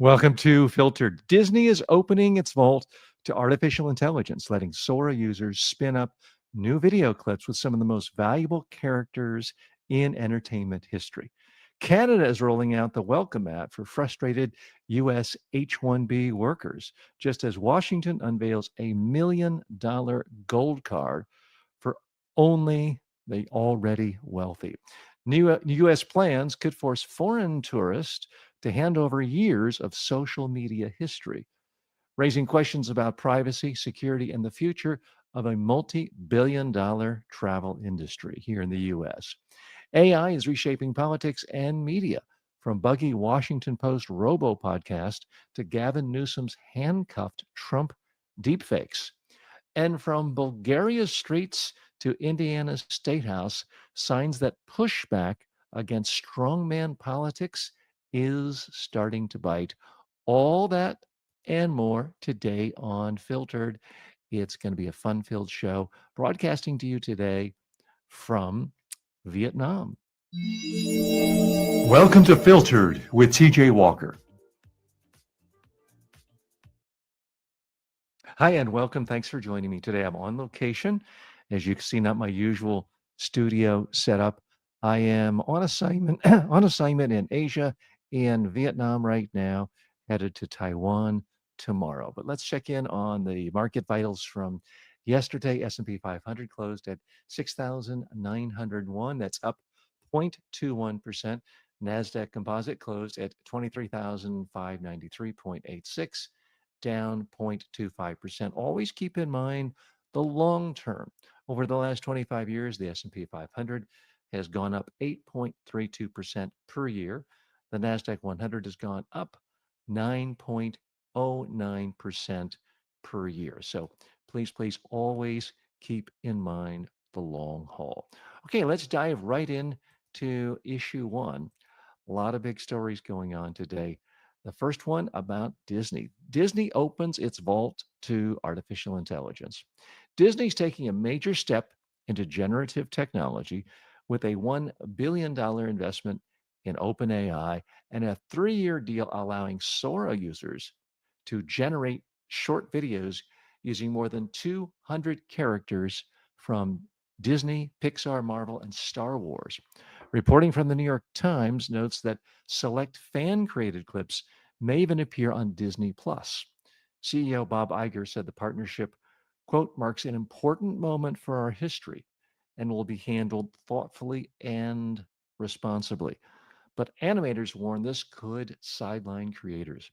Welcome to Filtered. Disney is opening its vault to artificial intelligence, letting Sora users spin up new video clips with some of the most valuable characters in entertainment history. Canada is rolling out the welcome mat for frustrated U.S. H-1B workers, just as Washington unveils $1 million gold card for only the already wealthy. New U.S. plans could force foreign tourists to hand over years of social media history, raising questions about privacy, security, and the future of a multi-billion-dollar travel industry here in the U.S. AI is reshaping politics and media, from buggy Washington Post robo podcast to Gavin Newsom's handcuffed Trump deepfakes. And from Bulgaria's streets to Indiana's state house, signs that pushback against strongman politics is starting to bite. All that and more today on Filtered. It's going to be a fun filled show broadcasting to you today from Vietnam. Welcome to Filtered with TJ Walker. Hi, and welcome. Thanks for joining me today. I'm on location. As you can see, not my usual studio setup. I am on assignment in Asia, in Vietnam right now, headed to Taiwan tomorrow. But let's check in on the market vitals from yesterday. S&P 500 closed at 6,901. That's up 0.21%. NASDAQ Composite closed at 23,593.86, down 0.25%. Always keep in mind the long term. Over the last 25 years, the S&P 500 has gone up 8.32% per year. The NASDAQ 100 has gone up 9.09% per year. So please always keep in mind the long haul. Okay, let's dive right in to issue one. A lot of big stories going on today. The first one about Disney. Disney opens its vault to artificial intelligence. Disney's taking a major step into generative technology with a $1 billion investment in OpenAI and a 3-year deal allowing Sora users to generate short videos using more than 200 characters from Disney, Pixar, Marvel, and Star Wars. Reporting from the New York Times notes that select fan-created clips may even appear on Disney Plus. CEO Bob Iger said the partnership, quote, marks an important moment for our history and will be handled thoughtfully and responsibly. But animators warn this could sideline creators.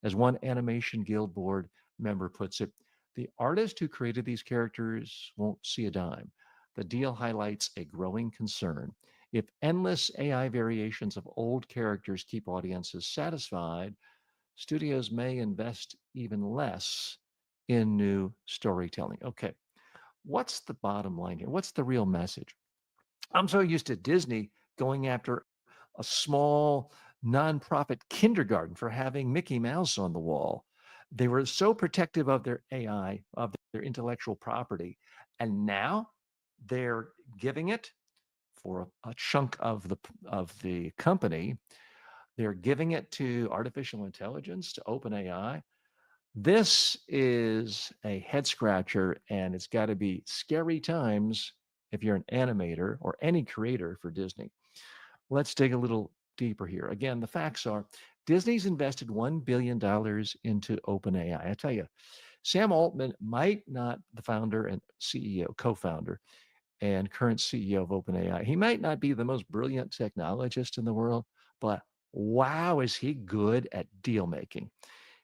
As one Animation Guild board member puts it, the artist who created these characters won't see a dime. The deal highlights a growing concern. If endless AI variations of old characters keep audiences satisfied, studios may invest even less in new storytelling. Okay, what's the bottom line here? What's the real message? I'm so used to Disney going after a small nonprofit kindergarten for having Mickey Mouse on the wall. They were so protective of their AI, of their intellectual property, and now they're giving it for a chunk of the company. They're giving it to artificial intelligence, to OpenAI. This is a head scratcher, and it's got to be scary times if you're an animator or any creator for Disney. Let's dig a little deeper here. Again, the facts are Disney's invested $1 billion into OpenAI. I tell you, Sam Altman might not, the founder and CEO, co-founder, and current CEO of OpenAI, he might not be the most brilliant technologist in the world, but wow, is he good at deal making.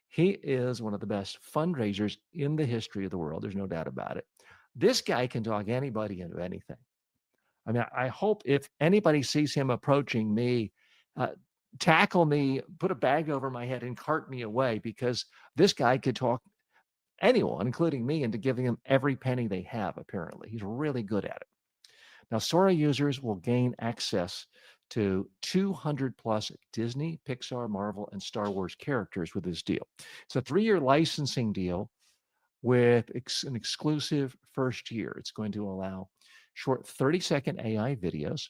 He is one of the best fundraisers in the history of the world. There's no doubt about it. This guy can talk anybody into anything. I mean, I hope if anybody sees him approaching me, tackle me, put a bag over my head, and cart me away, because this guy could talk anyone, including me, into giving them every penny they have, apparently. He's really good at it. Now, Sora users will gain access to 200 plus Disney, Pixar, Marvel, and Star Wars characters with this deal. It's a 3-year licensing deal with an exclusive first year. It's going to allow short 30-second AI videos,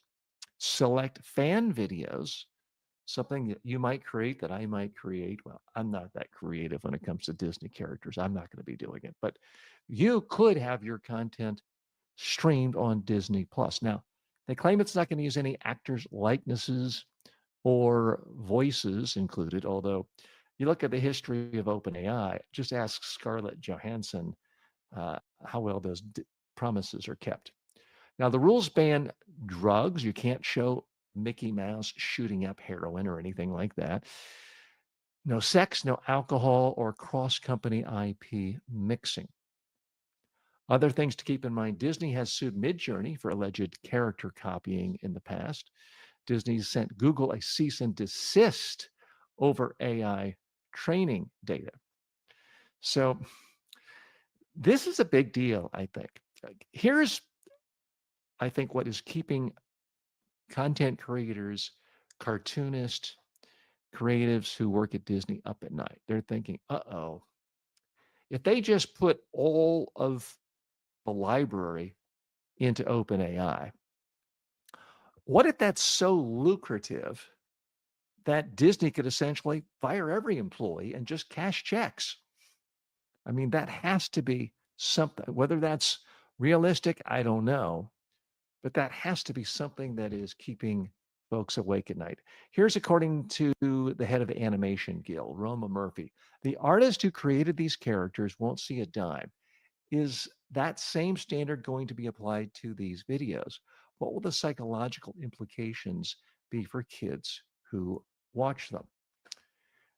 select fan videos, something that you might create, that I might create. Well, I'm not that creative when it comes to Disney characters. I'm not going to be doing it, but you could have your content streamed on Disney Plus. Now, they claim it's not going to use any actors' likenesses or voices included, although you look at the history of OpenAI, just ask Scarlett Johansson how well those promises are kept. Now, the rules ban drugs. You can't show Mickey Mouse shooting up heroin or anything like that. No sex, no alcohol, or cross company IP mixing. Other things to keep in mind: Disney has sued Midjourney for alleged character copying in the past. Disney sent Google a cease and desist over AI training data. So, this is a big deal, I think. Here's, I think, what is keeping content creators, cartoonists, creatives who work at Disney up at night. They're thinking, uh-oh, if they just put all of the library into OpenAI, what if that's so lucrative that Disney could essentially fire every employee and just cash checks? I mean, that has to be something. Whether that's realistic, I don't know, but that has to be something that is keeping folks awake at night. Here's according to the head of the Animation Guild, Roma Murphy. The artist who created these characters won't see a dime. Is that same standard going to be applied to these videos? What will the psychological implications be for kids who watch them?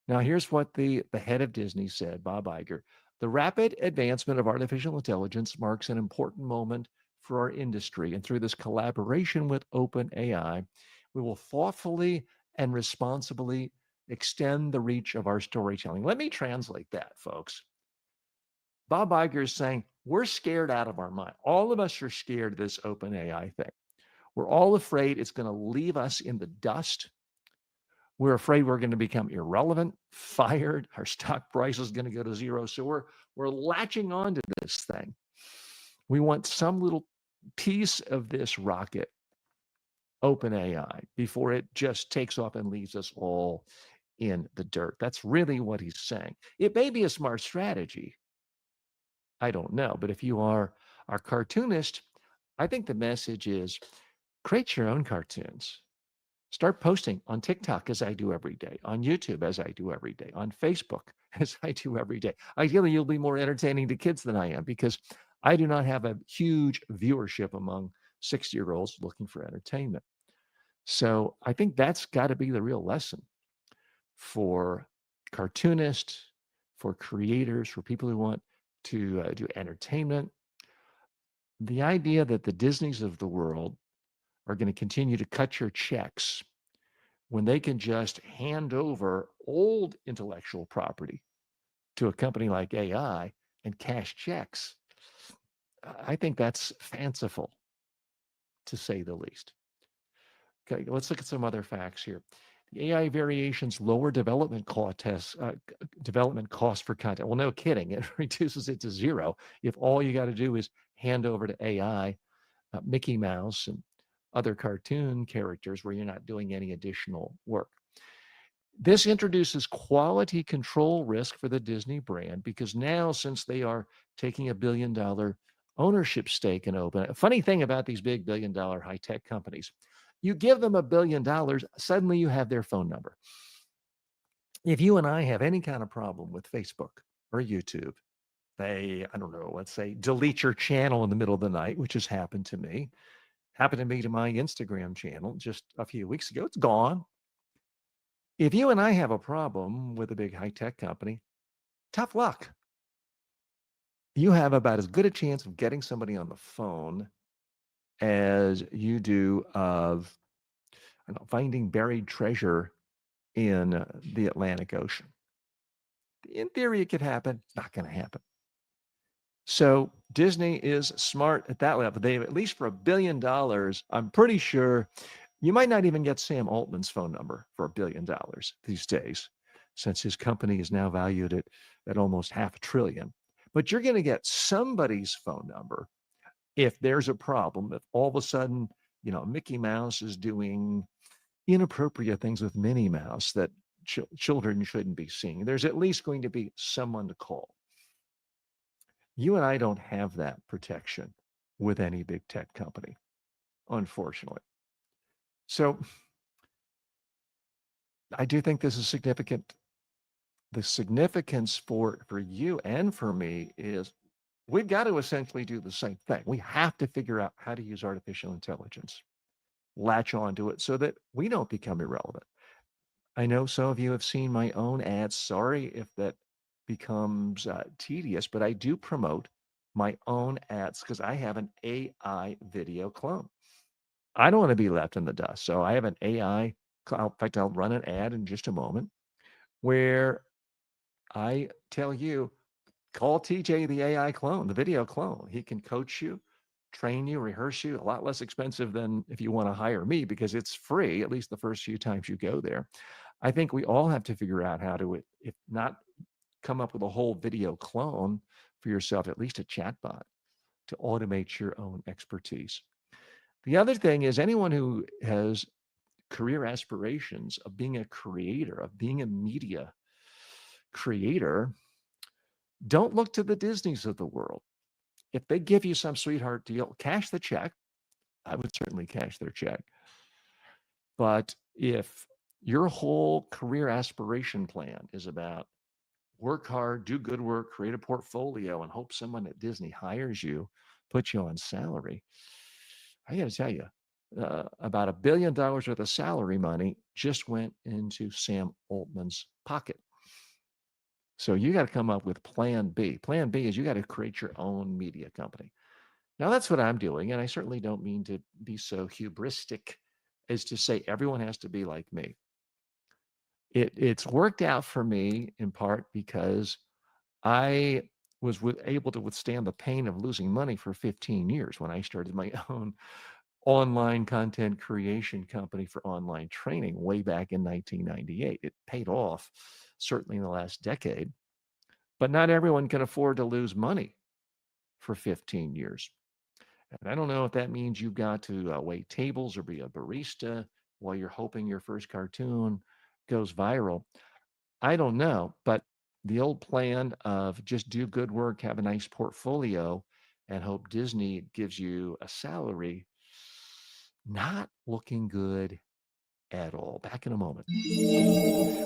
Now, here's what the head of Disney said, Bob Iger. The rapid advancement of artificial intelligence marks an important moment for our industry. And through this collaboration with OpenAI, we will thoughtfully and responsibly extend the reach of our storytelling. Let me translate that, folks. Bob Iger is saying, we're scared out of our mind. All of us are scared of this OpenAI thing. We're all afraid it's going to leave us in the dust. We're afraid we're going to become irrelevant, fired. Our stock price is going to go to zero. So we're latching on to this thing. We want some little piece of this rocket, OpenAI, before it just takes off and leaves us all in the dirt. That's really what he's saying. It may be a smart strategy. I don't know. But if you are a cartoonist, I think the message is create your own cartoons. Start posting on TikTok as I do every day, on YouTube as I do every day, on Facebook as I do every day. Ideally, you'll be more entertaining to kids than I am because I do not have a huge viewership among 60-year-olds looking for entertainment. So I think that's got to be the real lesson for cartoonists, for creators, for people who want to do entertainment. The idea that the Disneys of the world are going to continue to cut your checks when they can just hand over old intellectual property to a company like AI and cash checks, I think that's fanciful, to say the least. Okay, let's look at some other facts here. The AI variations lower development costs for content. Well, no kidding. It reduces it to zero if all you got to do is hand over to AI Mickey Mouse and other cartoon characters where you're not doing any additional work. This introduces quality control risk for the Disney brand because now, since they are taking a $1 billion ownership stake in Open, a funny thing about these big $1 billion high-tech companies, you give them $1 billion, suddenly you have their phone number. If you and I have any kind of problem with Facebook or YouTube, they, I don't know, let's say delete your channel in the middle of the night, which has happened to me. Happened to me to my Instagram channel just a few weeks ago. It's gone. If you and I have a problem with a big high-tech company, tough luck. You have about as good a chance of getting somebody on the phone as you do of finding buried treasure in the Atlantic Ocean. In theory, it could happen. Not going to happen. So Disney is smart at that level. They, at least for $1 billion, I'm pretty sure you might not even get Sam Altman's phone number for $1 billion these days, since his company is now valued at almost $500 billion. But you're going to get somebody's phone number if there's a problem. If all of a sudden, Mickey Mouse is doing inappropriate things with Minnie Mouse that children shouldn't be seeing. There's at least going to be someone to call. You and I don't have that protection with any big tech company, unfortunately. So I do think this is significant. The significance for you and for me is we've got to essentially do the same thing. We have to figure out how to use artificial intelligence, latch onto it so that we don't become irrelevant. I know some of you have seen my own ads. Sorry if that becomes tedious, but I do promote my own ads because I have an AI video clone. I don't want to be left in the dust. So I have an AI. In fact, I'll run an ad in just a moment where I tell you, call TJ the AI clone, the video clone. He can coach you, train you, rehearse you, a lot less expensive than if you want to hire me because it's free, at least the first few times you go there. I think we all have to figure out how to, if not come up with a whole video clone for yourself, at least a chatbot to automate your own expertise. The other thing is anyone who has career aspirations of being a creator, of being a media creator, don't look to the Disneys of the world. If they give you some sweetheart deal, cash the check. I would certainly cash their check. But if your whole career aspiration plan is about work hard, do good work, create a portfolio, and hope someone at Disney hires you, puts you on salary, I got to tell you, about $1 billion worth of salary money just went into Sam Altman's pocket. So you got to come up with plan B. Plan B is you got to create your own media company. Now that's what I'm doing. And I certainly don't mean to be so hubristic as to say everyone has to be like me. It's worked out for me in part because I was able to withstand the pain of losing money for 15 years when I started my own online content creation company for online training way back in 1998. It paid off certainly in the last decade, but not everyone can afford to lose money for 15 years. And I don't know if that means you've got to wait tables or be a barista while you're hoping your first cartoon goes viral. I don't know, but the old plan of just do good work, have a nice portfolio, and hope Disney gives you a salary, not looking good at all. Back in a moment.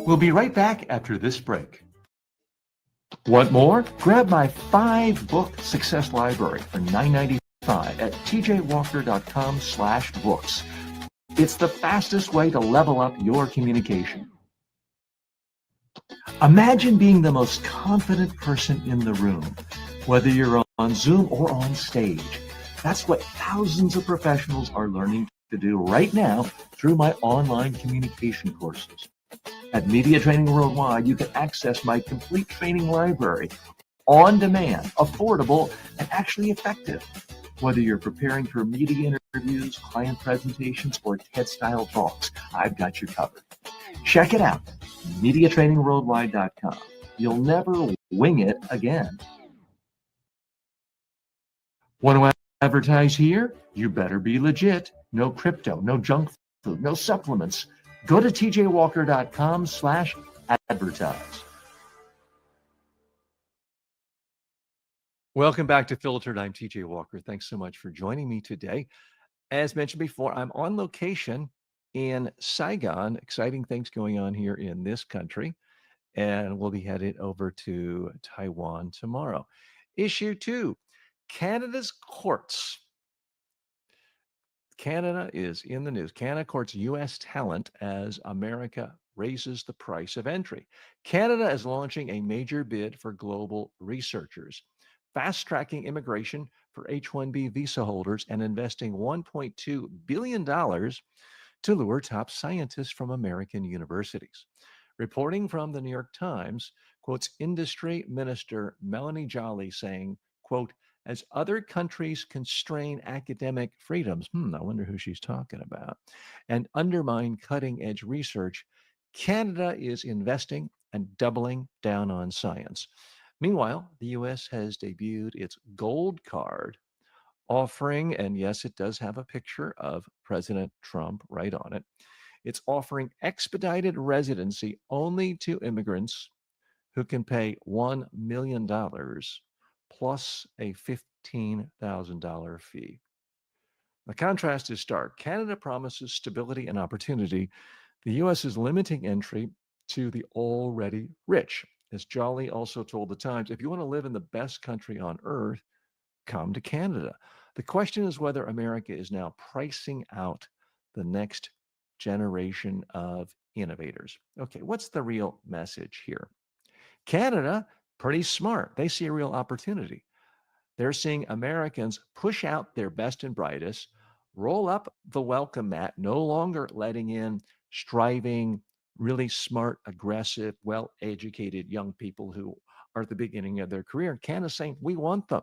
We'll be right back after this break. Want more? Grab my 5-book success library for $9.95 at tjwalker.com/books. It's the fastest way to level up your communication. Imagine being the most confident person in the room, whether you're on Zoom or on stage. That's what thousands of professionals are learning to do right now through my online communication courses. At Media Training Worldwide, you can access my complete training library on demand, affordable, and actually effective. Whether you're preparing for media interviews, client presentations, or TED-style talks, I've got you covered. Check it out, MediaTrainingWorldwide.com. You'll never wing it again. Want to advertise here? You better be legit. No crypto, no junk food, no supplements. Go to tjwalker.com/advertise. Welcome back to Filtered. I'm TJ Walker. Thanks so much for joining me today. As mentioned before, I'm on location in Saigon. Exciting things going on here in this country. And we'll be headed over to Taiwan tomorrow. Issue 2, Canada's courts. Canada is in the news. Canada courts U.S. talent as America raises the price of entry. Canada is launching a major bid for global researchers, fast-tracking immigration for H-1B visa holders and investing $1.2 billion to lure top scientists from American universities. Reporting from the New York Times quotes industry minister Melanie Joly saying, quote, as other countries constrain academic freedoms, I wonder who she's talking about, and undermine cutting-edge research, Canada is investing and doubling down on science. Meanwhile, the U.S. has debuted its gold card offering, and yes, it does have a picture of President Trump right on it. It's offering expedited residency only to immigrants who can pay $1 million plus a $15,000 fee. The contrast is stark. Canada promises stability and opportunity. The U.S. is limiting entry to the already rich. As Jolly also told the Times, if you want to live in the best country on earth, come to Canada. The question is whether America is now pricing out the next generation of innovators. Okay, what's the real message here? Canada, pretty smart. They see a real opportunity. They're seeing Americans push out their best and brightest, roll up the welcome mat, no longer letting in striving, really smart, aggressive, well educated young people who are at the beginning of their career. Canada's saying, we want them.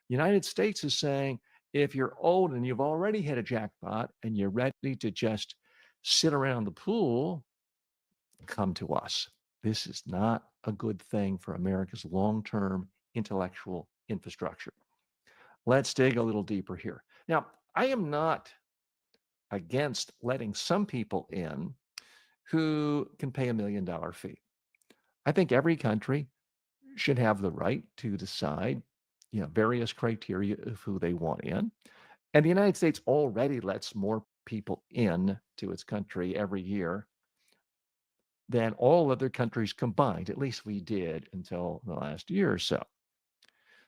The United States is saying, if you're old and you've already hit a jackpot and you're ready to just sit around the pool, come to us. This is not a good thing for America's long term intellectual infrastructure. Let's dig a little deeper here. Now, I am not against letting some people in who can pay $1 million fee. I think every country should have the right to decide, various criteria of who they want in. And the United States already lets more people in to its country every year than all other countries combined. At least we did until the last year or so.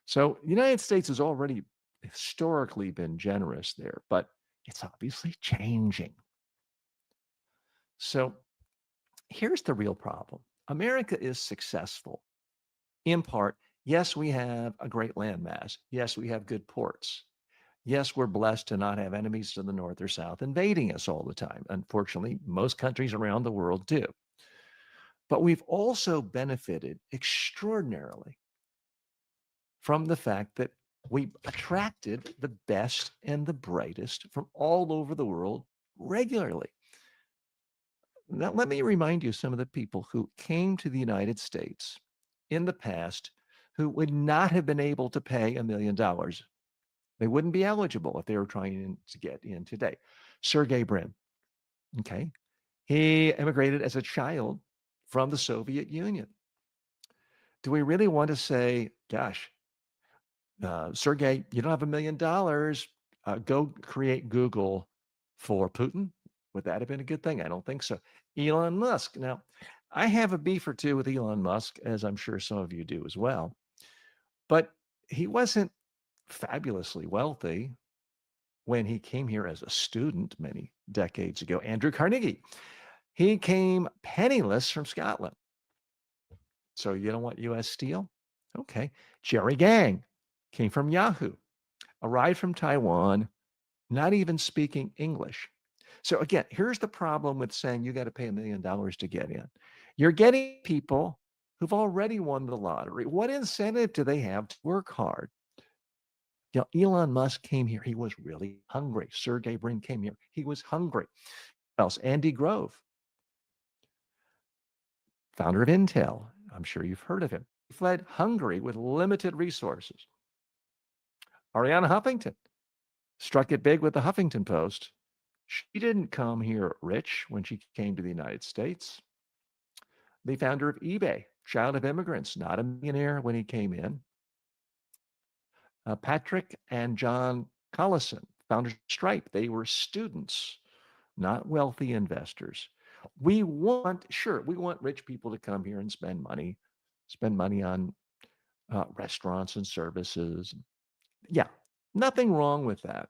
So the United States has already historically been generous there, but it's obviously changing. So here's the real problem. America is successful in part. Yes, we have a great landmass. Yes, we have good ports. Yes, we're blessed to not have enemies to the north or south invading us all the time. Unfortunately, most countries around the world do. But we've also benefited extraordinarily from the fact that we attracted the best and the brightest from all over the world regularly. Now, let me remind you some of the people who came to the United States in the past who would not have been able to pay $1 million. They wouldn't be eligible if they were trying to get in today. Sergey Brin, okay? He immigrated as a child from the Soviet Union. Do we really want to say, gosh, Sergey, you don't have $1 million. Go create Google for Putin. Would that have been a good thing? I don't think so. Elon Musk. Now, I have a beef or two with Elon Musk, as I'm sure some of you do as well. But he wasn't fabulously wealthy when he came here as a student many decades ago. Andrew Carnegie, he came penniless from Scotland. So you don't want US Steel? Okay. Jerry Gang came from Yahoo, arrived from Taiwan, not even speaking English. So again, here's the problem with saying you got to pay $1 million to get in. You're getting people who've already won the lottery. What incentive do they have to work hard? Elon Musk came here. He was really hungry. Sergey Brin came here. He was hungry. Who else? Andy Grove, founder of Intel. I'm sure you've heard of him. He fled Hungary with limited resources. Ariana Huffington struck it big with the Huffington Post. She didn't come here rich when she came to the United States. The founder of eBay, child of immigrants, not a millionaire when he came in. Patrick and John Collison, founders of Stripe, they were students, not wealthy investors. We want rich people to come here and spend money on restaurants and services. Yeah, nothing wrong with that.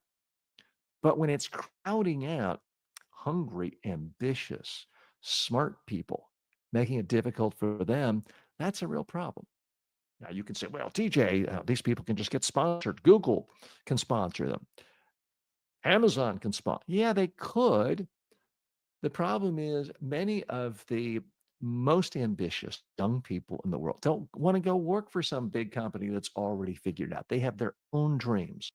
But when it's crowding out hungry, ambitious, smart people, making it difficult for them, that's a real problem. Now you can say, well, TJ, these people can just get sponsored. Google can sponsor them. Amazon can sponsor. Yeah, they could. The problem is many of the most ambitious young people in the world don't want to go work for some big company that's already figured out. They have their own dreams,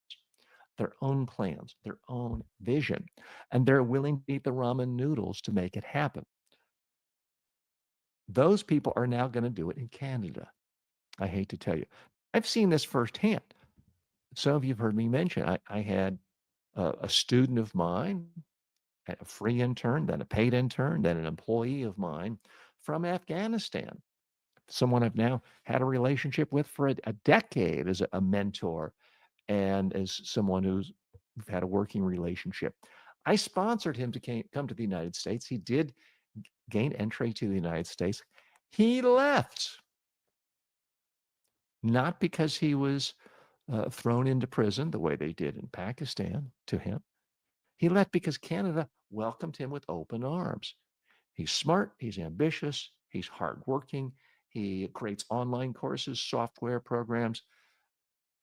their own plans, their own vision, and they're willing to eat the ramen noodles to make it happen. Those people are now going to do it in Canada. I hate to tell you. I've seen this firsthand. Some of you have heard me mention I had a student of mine a free intern, then a paid intern, then an employee of mine from Afghanistan, someone I've now had a relationship with for a decade as a mentor and as someone who's had a working relationship. I sponsored him to come to the United States. He did gain entry to the United States. He left, not because he was thrown into prison the way they did in Pakistan to him. He left because Canada welcomed him with open arms. He's smart, he's ambitious, he's hardworking, he creates online courses, software programs,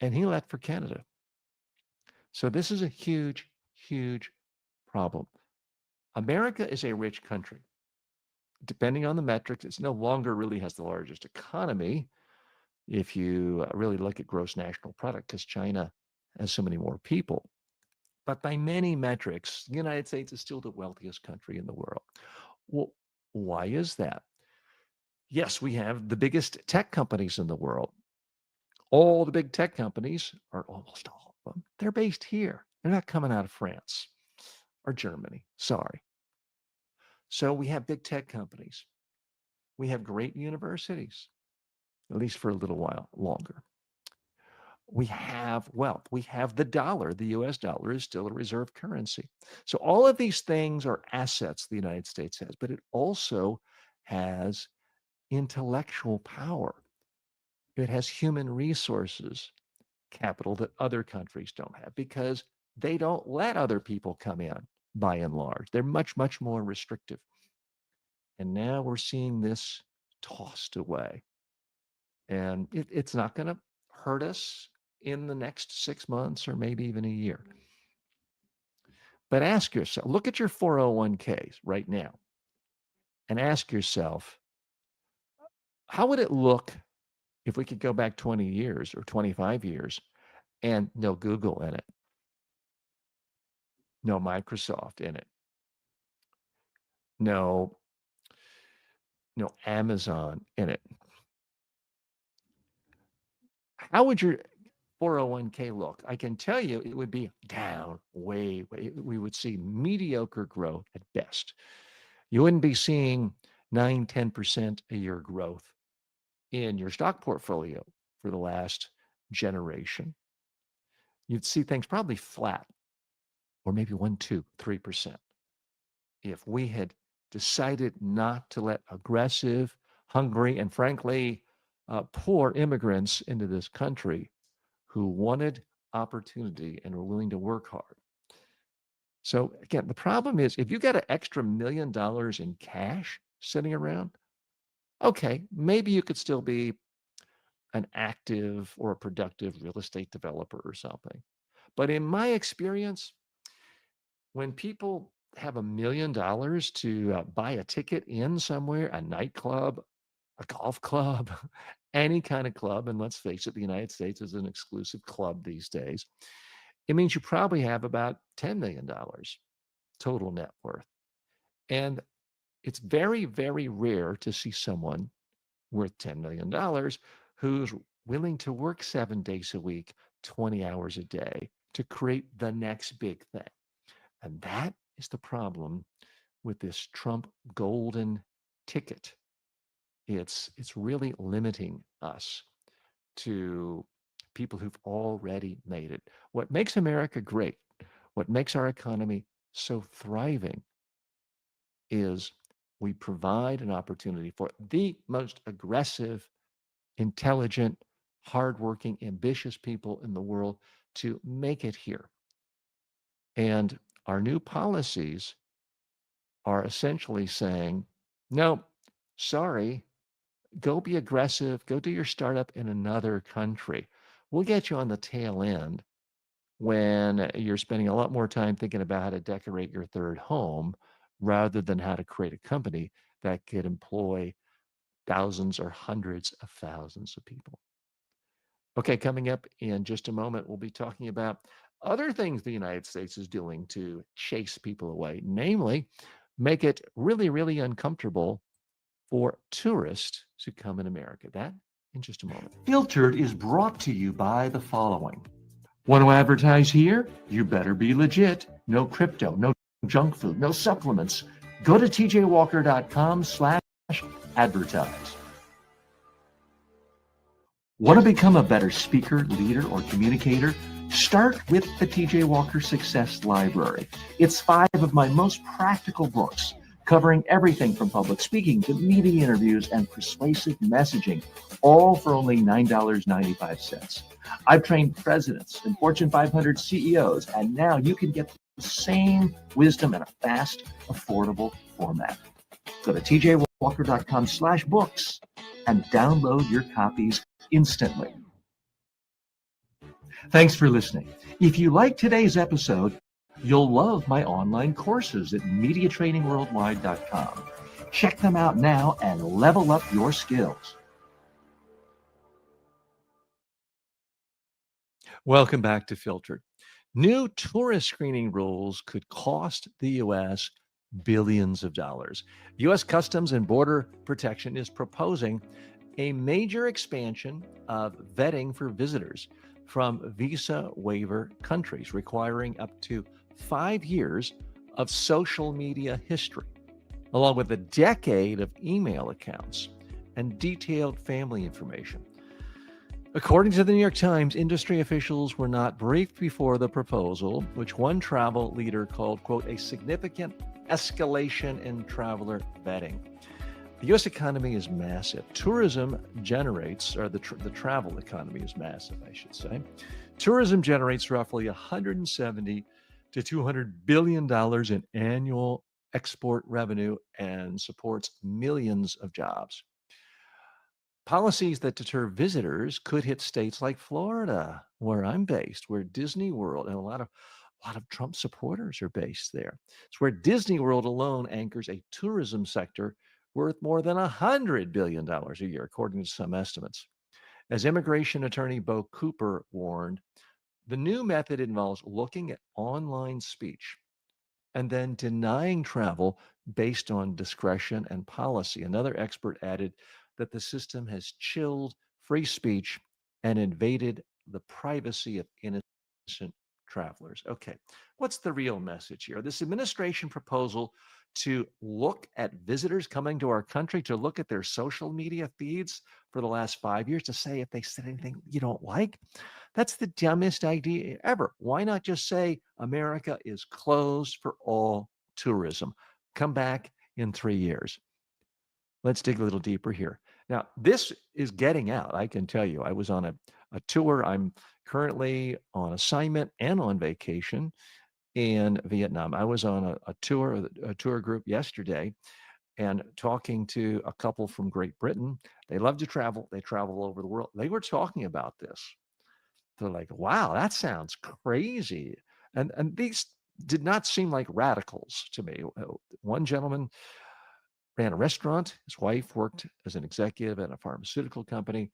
and he left for Canada. So this is a huge, huge problem. America is a rich country. Depending on the metrics, it no longer really has the largest economy if you really look at gross national product, because China has so many more people. But by many metrics, the United States is still the wealthiest country in the world. Well, why is that? Yes, we have the biggest tech companies in the world. All the big tech companies, or almost all of them, they're based here. They're not coming out of France or Germany. Sorry. So we have big tech companies. We have great universities, at least for a little while longer. We have wealth. We have the dollar. The US dollar is still a reserve currency. So all of these things are assets the United States has, but it also has intellectual power. It has human resources, capital that other countries don't have because they don't let other people come in by and large. They're much, much more restrictive. And now we're seeing this tossed away. And it's not going to hurt us in the next 6 months or maybe even a year. But ask yourself, look at your 401ks right now and ask yourself, how would it look if we could go back 20 years or 25 years and no Google in it, no Microsoft in it, no Amazon in it? How would your 401k look? I can tell you it would be down way. We would see mediocre growth at best. You wouldn't be seeing 9, 10% a year growth in your stock portfolio for the last generation. You'd see things probably flat or maybe 1, 2, 3%. If we had decided not to let aggressive, hungry, and frankly, poor immigrants into this country who wanted opportunity and were willing to work hard. So again, the problem is if you got an extra $1 million in cash sitting around, okay, maybe you could still be an active or a productive real estate developer or something. But in my experience, when people have $1 million to buy a ticket in somewhere, a nightclub, a golf club, any kind of club, and let's face it, the United States is an exclusive club these days, it means you probably have about $10 million total net worth. And it's very, very rare to see someone worth $10 million who's willing to work 7 days a week, 20 hours a day to create the next big thing. And that is the problem with this Trump golden ticket. It's really limiting us to people who've already made it. What makes America great, what makes our economy so thriving is we provide an opportunity for the most aggressive, intelligent, hardworking, ambitious people in the world to make it here. And our new policies are essentially saying, no, sorry, go be aggressive, go do your startup in another country. We'll get you on the tail end when you're spending a lot more time thinking about how to decorate your third home rather than how to create a company that could employ thousands or hundreds of thousands of people. Okay, coming up in just a moment, we'll be talking about other things the United States is doing to chase people away, namely, make it really, really uncomfortable for tourists to come in America. That in just a moment. Filtered is brought to you by the following. Want to advertise here? You better be legit. No crypto, no junk food, no supplements. Go to tjwalker.com/advertise. Want to become a better speaker, leader, or communicator? Start with the TJ Walker Success Library. It's 5 of my most practical books, covering everything from public speaking to media interviews and persuasive messaging, all for only $9.95. I've trained presidents and Fortune 500 CEOs, and now you can get the same wisdom in a fast, affordable format. Go to tjwalker.com/books and download your copies instantly. Thanks for listening. If you like today's episode, you'll love my online courses at mediatrainingworldwide.com. Check them out now and level up your skills. Welcome back to Filtered. New tourist screening rules could cost the U.S. billions of dollars. U.S. Customs and Border Protection is proposing a major expansion of vetting for visitors from visa waiver countries, requiring up to 5 years of social media history, along with a decade of email accounts and detailed family information. According to the New York Times, industry officials were not briefed before the proposal, which one travel leader called, quote, a significant escalation in traveler vetting. The U.S. economy is massive. Tourism generates, or the travel economy is massive, I should say. Tourism generates roughly $170 to $200 billion in annual export revenue and supports millions of jobs. Policies that deter visitors could hit states like Florida, where I'm based, where Disney World and a lot of Trump supporters are based there. It's where Disney World alone anchors a tourism sector worth more than $100 billion a year, according to some estimates. As immigration attorney Bo Cooper warned, the new method involves looking at online speech and then denying travel based on discretion and policy. Another expert added that the system has chilled free speech and invaded the privacy of innocent travelers. Okay, what's the real message here? This administration proposal to look at visitors coming to our country, to look at their social media feeds for the last 5 years, to say if they said anything you don't like, that's the dumbest idea ever. Why not just say America is closed for all tourism? Come back in 3 years. Let's dig a little deeper here. Now, this is getting out. I can tell you, I was on a tour. I'm currently on assignment and on vacation in Vietnam. I was on a tour group yesterday and talking to a couple from Great Britain. They love to travel. They travel all over the world. They were talking about this. They're like, wow, that sounds crazy. And these did not seem like radicals to me. One gentleman ran a restaurant. His wife worked as an executive at a pharmaceutical company.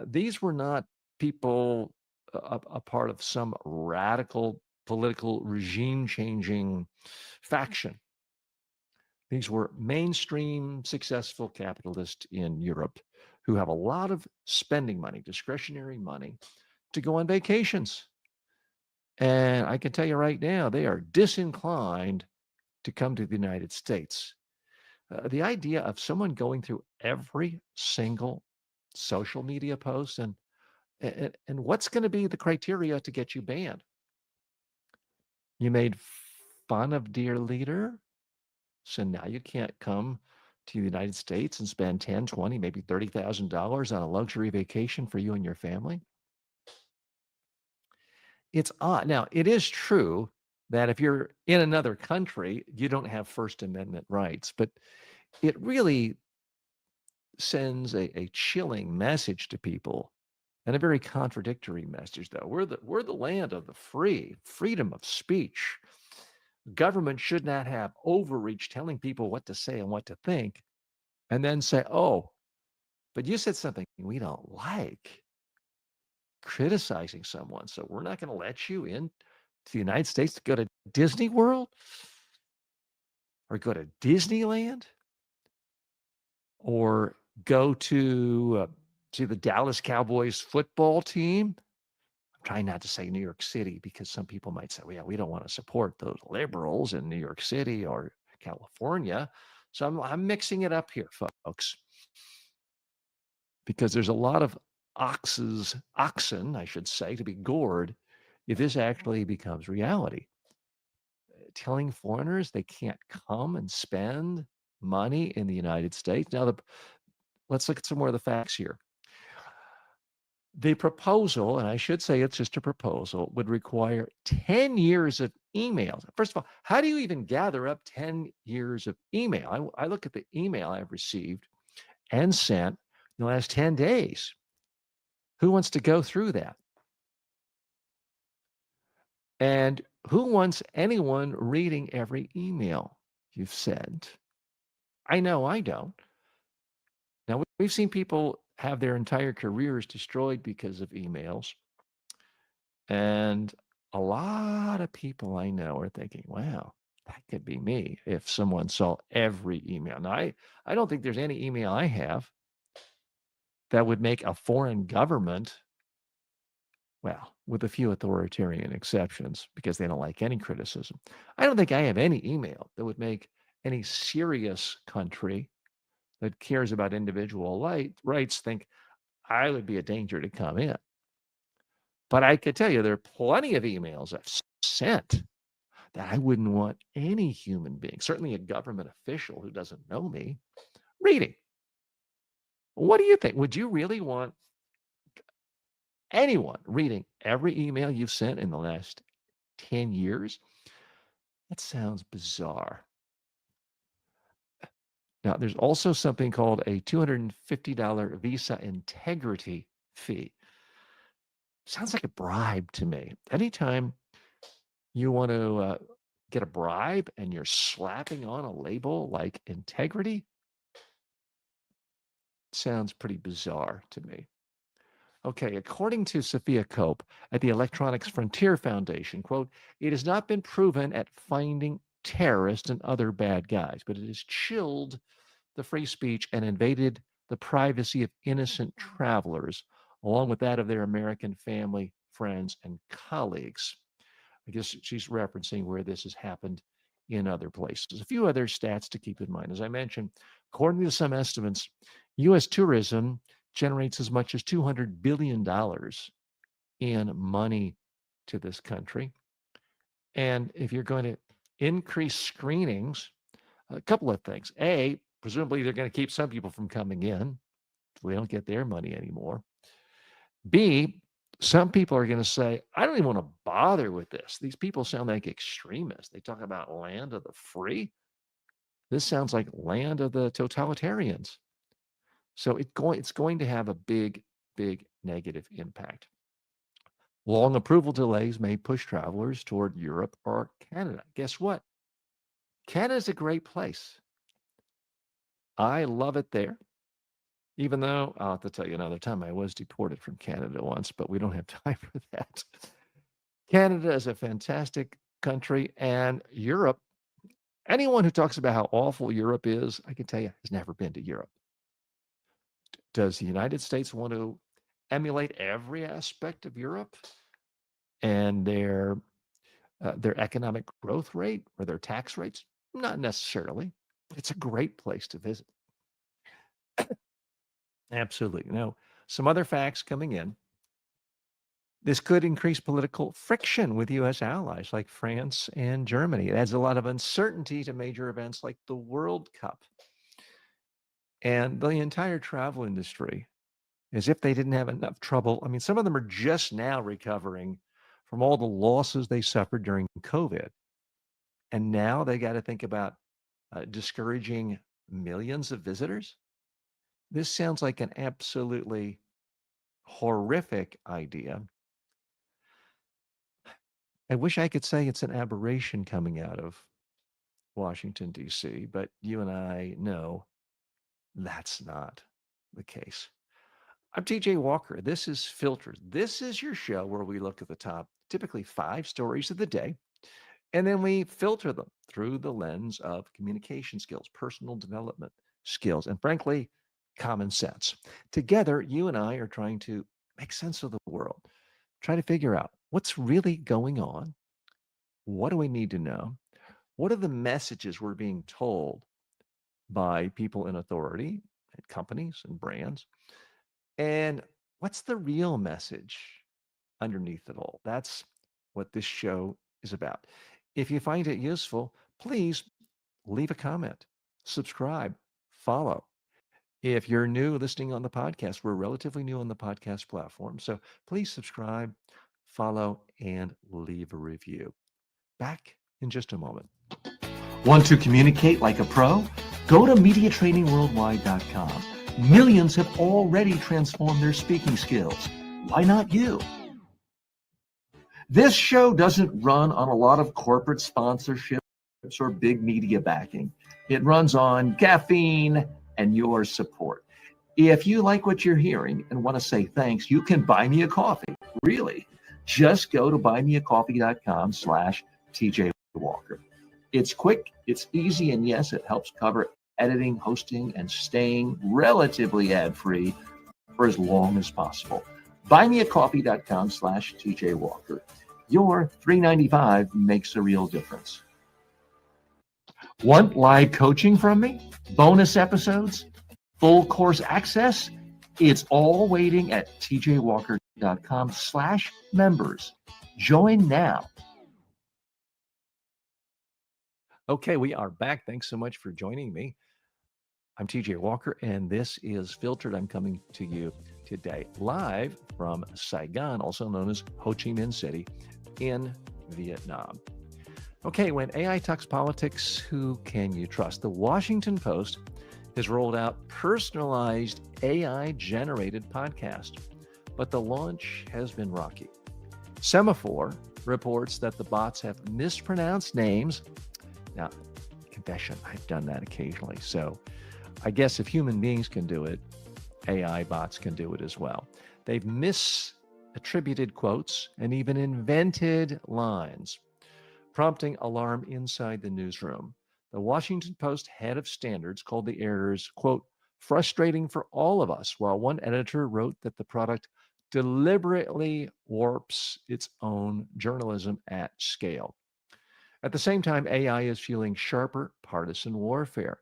These were not people a part of some radical political regime changing faction. These were mainstream successful capitalists in Europe who have a lot of spending money, discretionary money, to go on vacations. And I can tell you right now, they are disinclined to come to the United States. The idea of someone going through every single social media post and what's going to be the criteria to get you banned? You made fun of dear leader, so now you can't come to the United States and spend 10, 20, maybe $30,000 on a luxury vacation for you and your family. It's odd. Now, it is true that if you're in another country, you don't have First Amendment rights, but it really sends a chilling message to people, and a very contradictory message, though. We're the land of the free, freedom of speech. Government should not have overreach telling people what to say and what to think, and then say, oh, but you said something we don't like, criticizing someone, so we're not going to let you in to the United States to go to Disney World or go to Disneyland or go to see the Dallas Cowboys football team. I'm trying not to say New York City because some people might say, well, yeah, we don't want to support those liberals in New York City or California. So I'm mixing it up here, folks, because there's a lot of oxen, I should say, to be gored if this actually becomes reality. Telling foreigners they can't come and spend money in the United States. Now, let's look at some more of the facts here. The proposal, and I should say it's just a proposal, would require 10 years of emails. First of all, how do you even gather up 10 years of email? I look at the email I've received and sent in the last 10 days. Who wants to go through that? And who wants anyone reading every email you've sent? I know I don't. Now, we've seen people have their entire careers destroyed because of emails. And a lot of people I know are thinking, wow, that could be me if someone saw every email. Now, I don't think there's any email I have that would make a foreign government, well, with a few authoritarian exceptions, because they don't like any criticism. I don't think I have any email that would make any serious country that cares about individual rights think I would be a danger to come in. But I could tell you there are plenty of emails I've sent that I wouldn't want any human being, certainly a government official who doesn't know me, reading. What do you think? Would you really want anyone reading every email you've sent in the last 10 years? That sounds bizarre. Now, there's also something called a $250 visa integrity fee. Sounds like a bribe to me. Anytime you want to get a bribe and you're slapping on a label like integrity, sounds pretty bizarre to me. Okay, according to Sophia Cope at the Electronics Frontier Foundation, quote, it has not been proven at finding terrorists and other bad guys, but it has chilled the free speech and invaded the privacy of innocent travelers, along with that of their American family, friends, and colleagues. I guess she's referencing where this has happened in other places. A few other stats to keep in mind. As I mentioned, according to some estimates, U.S. tourism generates as much as $200 billion in money to this country. And if you're going to increase screenings, a couple of things. A, presumably they're going to keep some people from coming in. We don't get their money anymore. B, some people are going to say, I don't even want to bother with this. These people sound like extremists. They talk about land of the free. This sounds like land of the totalitarians. So it's going to have a big, big negative impact. Long approval delays may push travelers toward Europe or Canada. Guess what? Canada's a great place. I love it there. Even though I'll have to tell you another time, I was deported from Canada once, but we don't have time for that. Canada is a fantastic country, and Europe, anyone who talks about how awful Europe is, I can tell you, has never been to Europe. Does the United States want to emulate every aspect of Europe and their economic growth rate or their tax rates? Not necessarily. It's a great place to visit. Absolutely. Now, some other facts coming in. This could increase political friction with U.S. allies like France and Germany. It adds a lot of uncertainty to major events like the World Cup. And the entire travel industry, as if they didn't have enough trouble. I mean, some of them are just now recovering from all the losses they suffered during COVID. And now they got to think about discouraging millions of visitors. This sounds like an absolutely horrific idea. I wish I could say it's an aberration coming out of Washington, D.C., but you and I know that's not the case. I'm TJ Walker. This is Filters. This is your show where we look at the top, typically 5 stories of the day, and then we filter them through the lens of communication skills, personal development skills, and frankly, common sense. Together, you and I are trying to make sense of the world. try to figure out what's really going on. What do we need to know? What are the messages we're being told by people in authority, and companies and brands? And what's the real message underneath it all? That's what this show is about. If you find it useful, please leave a comment, subscribe, follow. If you're new listening on the podcast, we're relatively new on the podcast platform. So please subscribe, follow, and leave a review. Back in just a moment. Want to communicate like a pro? Go to MediaTrainingWorldwide.com. Millions have already transformed their speaking skills. Why not you? This show doesn't run on a lot of corporate sponsorships or big media backing. It runs on caffeine and your support. If you like what you're hearing and want to say thanks, you can buy me a coffee. Really. Just go to buymeacoffee.com/TJ Walker. It's quick, it's easy, and yes, it helps cover editing, hosting, and staying relatively ad-free for as long as possible. Buymeacoffee.com/TJ Walker. Your $3.95 makes a real difference. Want live coaching from me? Bonus episodes? Full course access? It's all waiting at tjwalker.com/members. Join now. Okay, we are back. Thanks so much for joining me. I'm TJ Walker, and this is Filtered. I'm coming to you today live from Saigon, also known as Ho Chi Minh City in Vietnam. Okay, when AI talks politics, who can you trust? The Washington Post has rolled out personalized AI-generated podcast, but the launch has been rocky. Semaphore reports that the bots have mispronounced names. Now, confession, I've done that occasionally. So I guess if human beings can do it, AI bots can do it as well. They've misattributed quotes and even invented lines, prompting alarm inside the newsroom. The Washington Post head of standards called the errors, quote, frustrating for all of us, while one editor wrote that the product deliberately warps its own journalism at scale. At the same time, AI is fueling sharper partisan warfare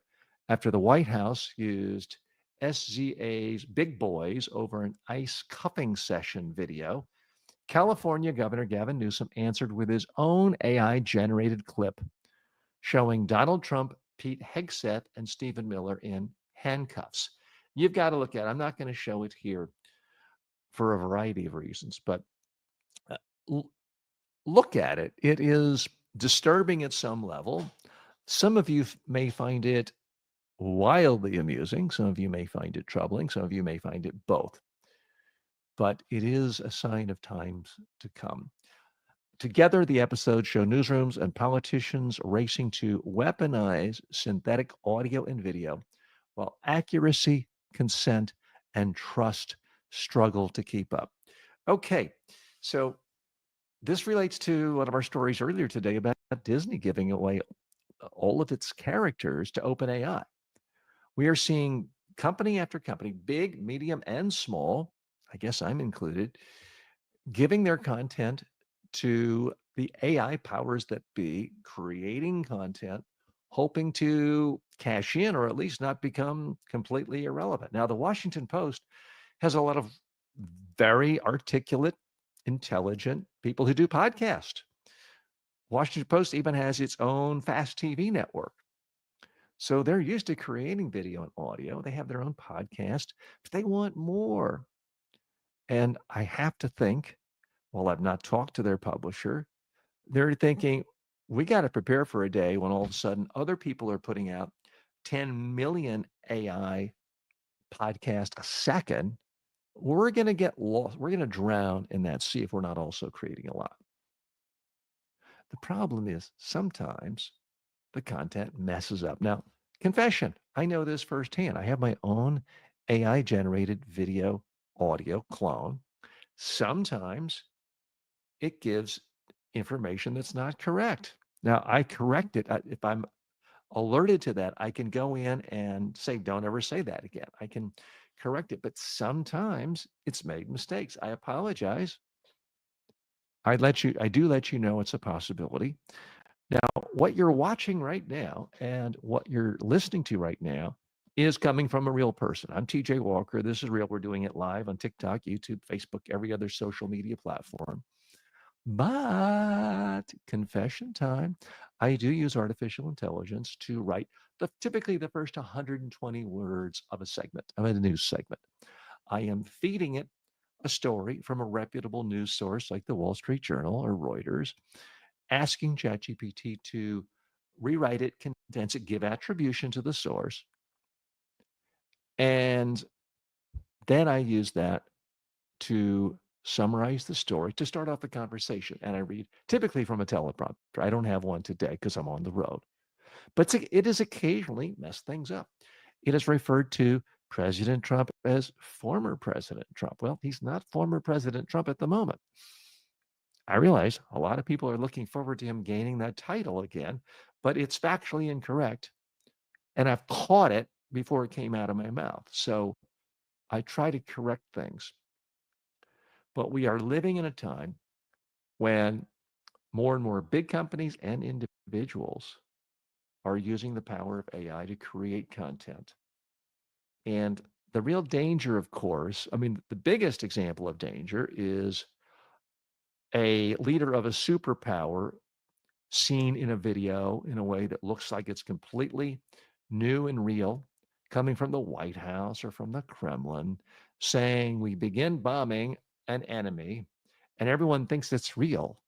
after the White House used SZA's big boys over an ICE cuffing session video. California Governor Gavin Newsom answered with his own AI generated clip showing Donald Trump, Pete Hegseth, and Stephen Miller in handcuffs. You've got to look at it. I'm not going to show it here for a variety of reasons, but look at it. It is disturbing at some level. Some of you may find it wildly amusing. Some of you may find it troubling. Some of you may find it both. But it is a sign of times to come. Together, the episodes show newsrooms and politicians racing to weaponize synthetic audio and video, while accuracy, consent, and trust struggle to keep up. Okay, so this relates to one of our stories earlier today about Disney giving away all of its characters to OpenAI. We are seeing company after company, big, medium, and small, I guess I'm included, giving their content to the AI powers that be, creating content, hoping to cash in or at least not become completely irrelevant. Now, the Washington Post has a lot of very articulate, intelligent people who do podcasts. Washington Post even has its own fast TV network. So they're used to creating video and audio. They have their own podcast, but they want more. And I have to think, while I've not talked to their publisher, they're thinking, we got to prepare for a day when all of a sudden other people are putting out 10 million AI podcasts a second. We're going to get lost. We're going to drown in that sea if we're not also creating a lot. The problem is sometimes the content messes up. Now, confession, I know this firsthand. I have my own AI generated video audio clone. Sometimes it gives information that's not correct. Now, I correct it. If I'm alerted to that, I can go in and say, don't ever say that again. I can correct it. But sometimes it's made mistakes. I apologize. I do let you know it's a possibility. Now, what you're watching right now and what you're listening to right now is coming from a real person. I'm TJ Walker. This is real. We're doing it live on TikTok, YouTube, Facebook, every other social media platform. But confession time, I do use artificial intelligence to write typically the first 120 words of a segment, of a news segment. I am feeding it a story from a reputable news source like the Wall Street Journal or Reuters, asking ChatGPT to rewrite it, condense it, give attribution to the source. And then I use that to summarize the story to start off the conversation. And I read typically from a teleprompter. I don't have one today because I'm on the road. But it has occasionally messed things up. It has referred to President Trump as former President Trump. Well, he's not former President Trump at the moment. I realize a lot of people are looking forward to him gaining that title again, but it's factually incorrect. And I've caught it before it came out of my mouth. So I try to correct things. But we are living in a time when more and more big companies and individuals are using the power of AI to create content. And the real danger, of course, I mean, the biggest example of danger is a leader of a superpower seen in a video in a way that looks like it's completely new and real, coming from the White House or from the Kremlin, saying we begin bombing an enemy, and everyone thinks it's real.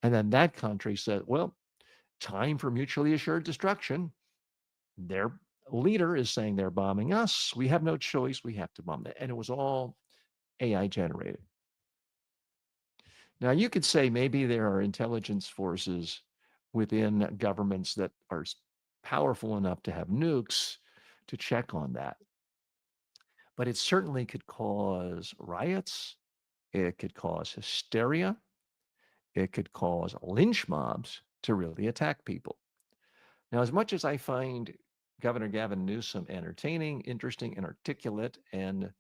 And then that country said, well, time for mutually assured destruction. Their leader is saying they're bombing us. We have no choice. We have to bomb them. And it was all AI generated. Now, you could say maybe there are intelligence forces within governments that are powerful enough to have nukes to check on that. But it certainly could cause riots. It could cause hysteria. It could cause lynch mobs to really attack people. Now, as much as I find Governor Gavin Newsom entertaining, interesting, and articulate, and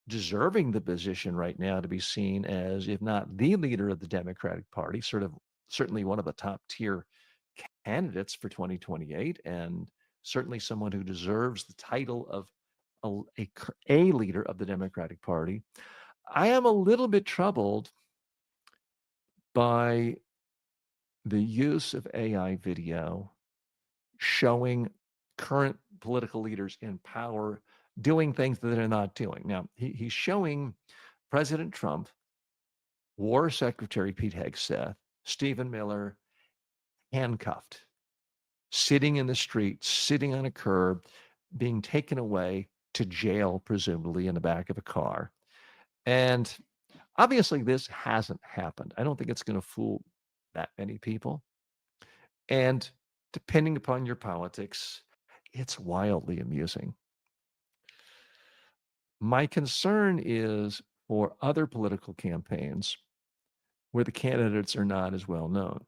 deserving the position right now to be seen as, if not the leader of the Democratic Party, certainly one of the top tier candidates for 2028, and certainly someone who deserves the title of a leader of the Democratic Party. I am a little bit troubled by the use of AI video showing current political leaders in power doing things that they're not doing. Now, he's showing President Trump, War Secretary Pete Hegseth, Stephen Miller handcuffed, sitting in the street, sitting on a curb, being taken away to jail, presumably in the back of a car. And obviously, this hasn't happened. I don't think it's going to fool that many people. And depending upon your politics, it's wildly amusing. My concern is for other political campaigns where the candidates are not as well known.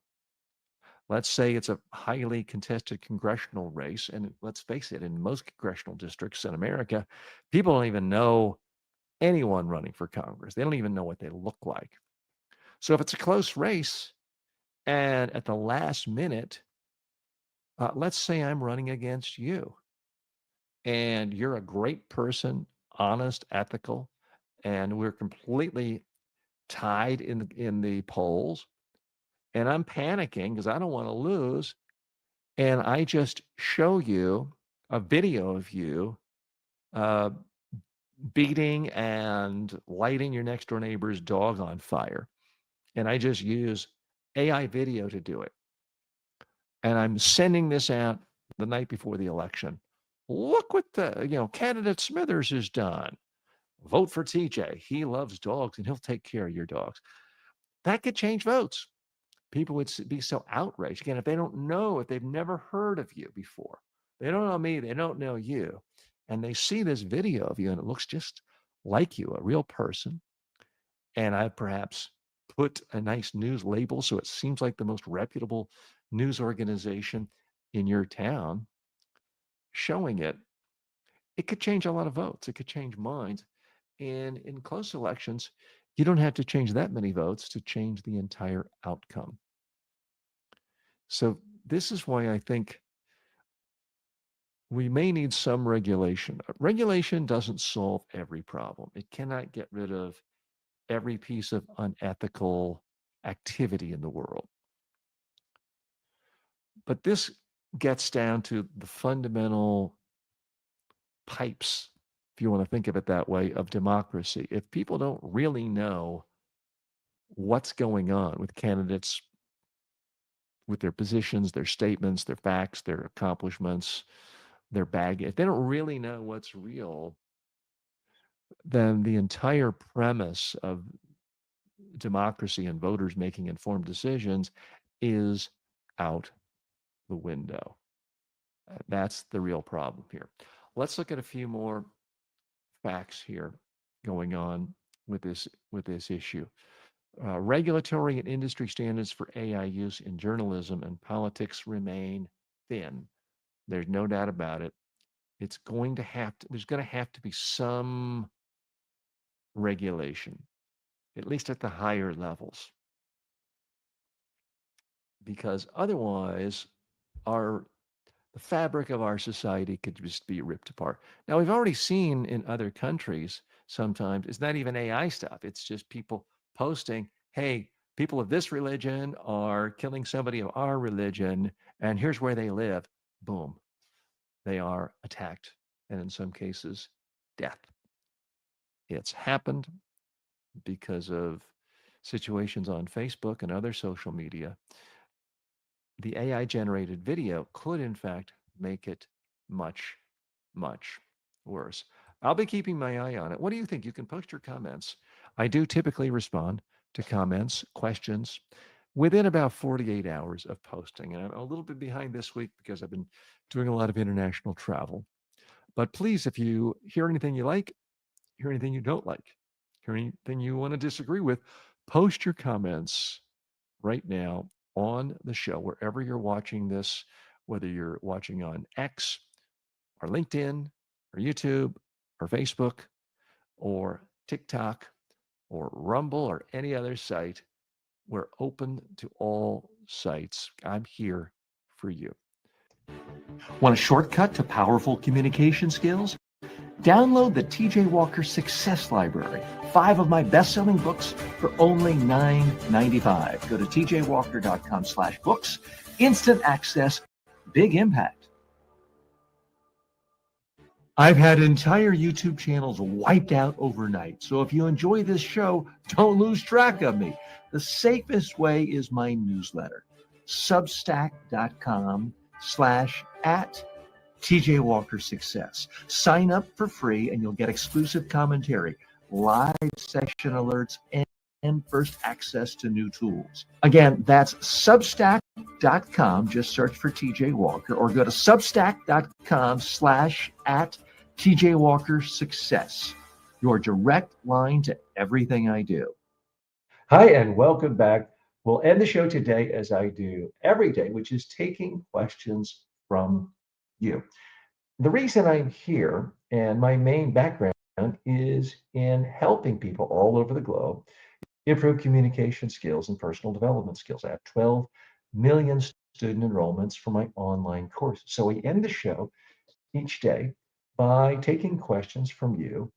Let's say it's a highly contested congressional race, and let's face it, in most congressional districts in America, people don't even know anyone running for Congress. They don't even know what they look like. So if it's a close race, and at the last minute, let's say I'm running against you, and you're a great person, honest, ethical, and we're completely tied in the polls, and I'm panicking because I don't want to lose, and I just show you a video of you uh, beating and lighting your next door neighbor's dog on fire, and I just use AI video to do it, and I'm sending this out the night before the election. Look what candidate Smithers has done. Vote for TJ. He loves dogs and he'll take care of your dogs. That could change votes. People would be so outraged. Again, if they don't know, if they've never heard of you before, they don't know me, they don't know you, and they see this video of you and it looks just like you, a real person, and I perhaps put a nice news label so it seems like the most reputable news organization in your town showing it, it could change a lot of votes. It could change minds. And in close elections, You don't have to change that many votes to change the entire outcome. So this is why I think we may need some regulation. Regulation doesn't solve every problem. It cannot get rid of every piece of unethical activity in the world. But this gets down to the fundamental pipes, if you want to think of it that way, of democracy. If people don't really know what's going on with candidates, with their positions, their statements, their facts, their accomplishments, their baggage, if they don't really know what's real, then the entire premise of democracy and voters making informed decisions is out the window. That's the real problem here. Let's look at a few more facts here going on with this issue. Regulatory and industry standards for AI use in journalism and politics remain thin. There's no doubt about it. There's going to have to be some regulation, at least at the higher levels, because otherwise the fabric of our society could just be ripped apart. Now, we've already seen in other countries sometimes it's not even AI stuff. It's just people posting, hey, people of this religion are killing somebody of our religion, and here's where they live. Boom. They are attacked, and in some cases, death. It's happened because of situations on Facebook and other social media. The AI generated video could, in fact, make it much, much worse. I'll be keeping my eye on it. What do you think? You can post your comments. I do typically respond to comments, questions within about 48 hours of posting. And I'm a little bit behind this week because I've been doing a lot of international travel. But please, if you hear anything you like, hear anything you don't like, hear anything you want to disagree with, post your comments right now on the show, wherever you're watching this, whether you're watching on X or LinkedIn or YouTube or Facebook or TikTok or Rumble or any other site. We're open to all sites. I'm here for you. Want a shortcut to powerful communication skills? Download the TJ Walker Success Library, 5 of my best-selling books for only $9.95. Go to tjwalker.com/books. Instant access, big impact. I've had entire YouTube channels wiped out overnight. So if you enjoy this show, don't lose track of me. The safest way is my newsletter, substack.com/@TJ Walker Success. Sign up for free and you'll get exclusive commentary, live session alerts, and first access to new tools. Again, that's substack.com. Just search for TJ Walker or go to substack.com/@TJ Walker Success. Your direct line to everything I do. Hi, and welcome back. We'll end the show today as I do every day, which is taking questions from you. The reason I'm here and my main background is in helping people all over the globe improve communication skills and personal development skills. I have 12 million student enrollments for my online course. So we end the show each day by taking questions from you,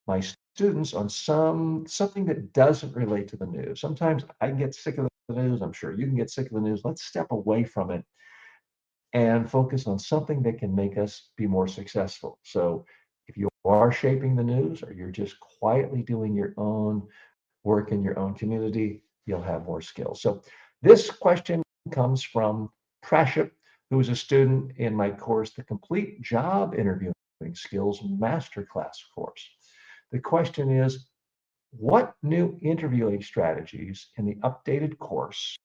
my students, on something that doesn't relate to the news. Sometimes I get sick of the news. I'm sure you can get sick of the news. Let's step away from it and focus on something that can make us be more successful. So if you are shaping the news or you're just quietly doing your own work in your own community, you'll have more skills. So this question comes from Praship, who is a student in my course, the Complete Job Interviewing Skills Masterclass course. The question is, what new interviewing strategies in the updated course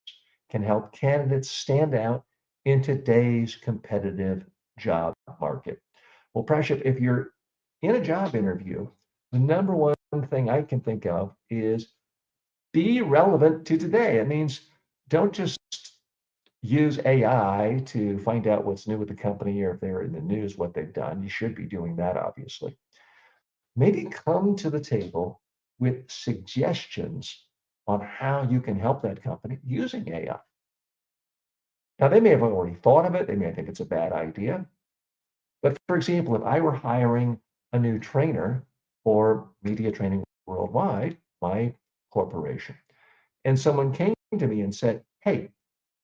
can help candidates stand out in today's competitive job market? Well, Praship, if you're in a job interview, the number one thing I can think of is be relevant to today. It means don't just use AI to find out what's new with the company or if they're in the news, what they've done. You should be doing that, obviously. Maybe come to the table with suggestions on how you can help that company using AI. Now, they may have already thought of it. They may think it's a bad idea. But for example, if I were hiring a new trainer for media training worldwide, my corporation, and someone came to me and said, hey,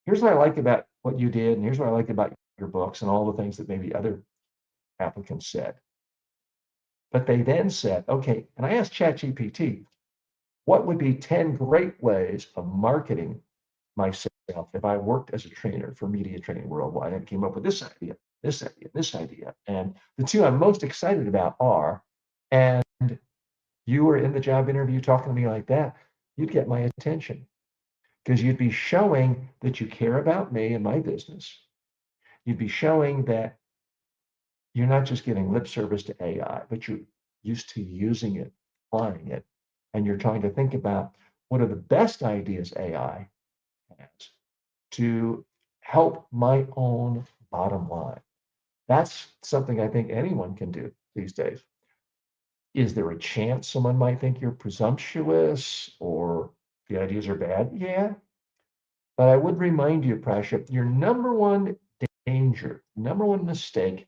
here's what I like about what you did, and here's what I like about your books and all the things that maybe other applicants said. But they then said, okay, and I asked ChatGPT, what would be 10 great ways of marketing myself if I worked as a trainer for media training worldwide? And came up with this idea, this idea, this idea. And the two I'm most excited about are, and you were in the job interview talking to me like that, you'd get my attention because you'd be showing that you care about me and my business. You'd be showing that you're not just giving lip service to AI, but you're used to using it, applying it, and you're trying to think about what are the best ideas AI has to help my own bottom line. That's something I think anyone can do these days. Is there a chance someone might think you're presumptuous or the ideas are bad? Yeah. But I would remind you, Praship, your number one danger, number one mistake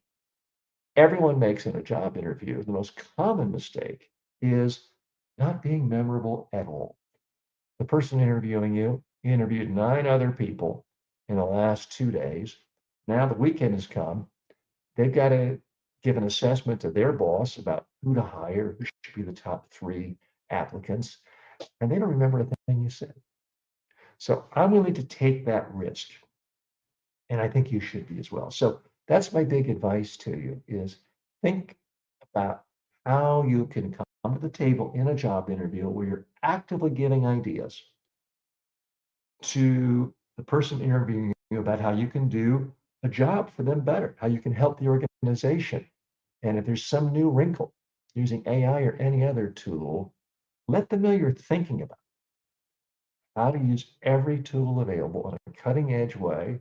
everyone makes in a job interview, the most common mistake is not being memorable at all. The person interviewing you interviewed 9 other people in the last 2 days. Now the weekend has come. They've got to give an assessment to their boss about who to hire, who should be the top 3 applicants, and they don't remember a thing you said. So I'm willing to take that risk, and I think you should be as well. So that's my big advice to you is think about how you can come to the table in a job interview where you're actively giving ideas to the person interviewing you about how you can do a job for them better, how you can help the organization. And if there's some new wrinkle using AI or any other tool, let them know you're thinking about how to use every tool available in a cutting edge way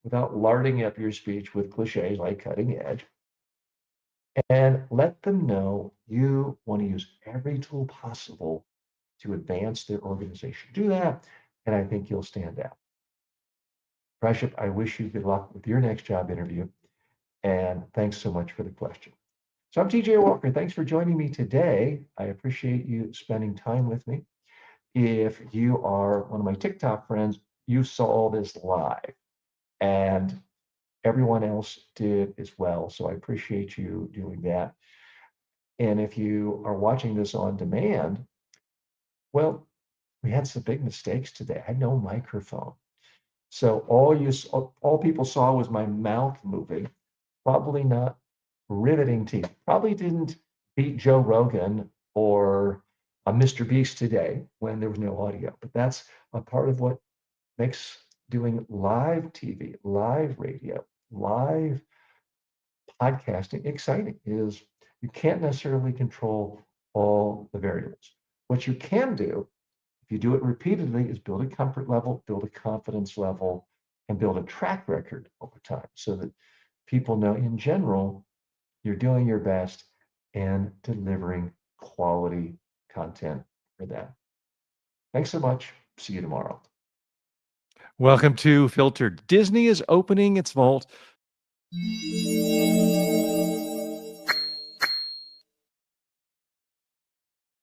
without larding up your speech with cliches like cutting edge. And let them know you want to use every tool possible to advance their organization. Do that, and I think you'll stand out. Praship, I wish you good luck with your next job interview, and thanks so much for the question. So I'm TJ Walker. Thanks for joining me today. I appreciate you spending time with me. If you are one of my TikTok friends, you saw this live, and everyone else did as well. So I appreciate you doing that. And if you are watching this on demand, well, we had some big mistakes today. I had no microphone. So all people saw was my mouth moving, probably not riveting TV. Probably didn't beat Joe Rogan or Mr. Beast today when there was no audio. But that's a part of what makes doing live TV, live radio, live podcasting exciting is you can't necessarily control all the variables. What you can do, if you do it repeatedly, is build a comfort level, build a confidence level, and build a track record over time so that people know in general you're doing your best and delivering quality content for them. Thanks so much. See you tomorrow. Welcome to Filtered. Disney is opening its vault